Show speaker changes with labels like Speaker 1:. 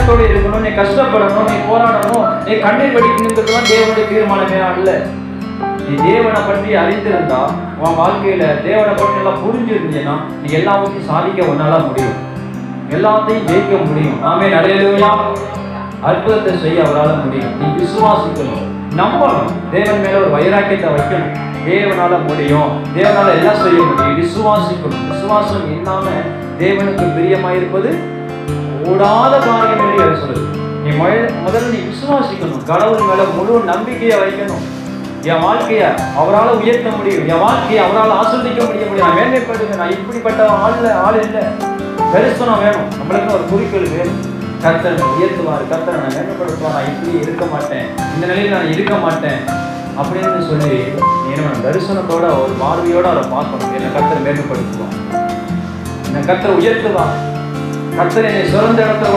Speaker 1: பயத்தோடு இருக்கணும், நீ கஷ்டப்படணும், நீ போராடணும், நீ கண்ணீர் வடிக்கணுங்கிறதுலாம் தேவனுடைய தீர்மானமே அல்ல. நீ தேவனை பற்றி அறிந்திருந்தா, உன் வாழ்க்கையில தேவனை பற்றி எல்லாம் புரிஞ்சிருந்தீங்கன்னா நீ எல்லாத்தையும் சாதிக்க உன்னால முடியும், எல்லாத்தையும் ஜெயிக்க முடியும். ஆமென், அல்லேலூயா. அற்புதத்தை செய்ய அவரால் முடியும். நீ விசுவாசிக்கணும், நம்பணும், தேவன் மேல ஒரு வைராக்கியத்தை வைக்கணும். தேவனால முடியும், தேவனால எல்லாம் செய்ய முடியும். விசுவாசிக்கணும். விசுவாசம் இல்லாம தேவனுக்கு பிரியமாயிருப்பது கூடாத காரியம் என்று அவர் சொல்லுது. நீ முதல்ல நீ விசுவாசிக்கணும், கடவுள் மேல முழு நம்பிக்கையை வைக்கணும். என் வாழ்க்கைய அவரால் உயர்த்த முடியும், என் வாழ்க்கையை அவரால் ஆஸ்வதிக்க முடியும். நான் மேன்மைப்படுங்க, நான் இப்படிப்பட்ட ஆள் இல்லை. தரிசனம் வேணும், நம்மளுக்கு ஒரு குறிக்கோள் வேணும். கர்த்தர் உயர்த்துவார், கர்த்தரை நான் மேன்மைப்படுத்துவார், நான் இப்படி இருக்க மாட்டேன், இந்த நிலையில் நான் இருக்க மாட்டேன் அப்படின்னு சொல்லி என்ன தரிசனத்தோட ஒரு பார்வையோட அவரை பார்க்கணும். என்னை கர்த்தரை மேன்மைப்படுத்துவான், என்னை கர்த்தரை உயர்த்துவான், கர்த்தர் என்னை சிறந்த இடத்துல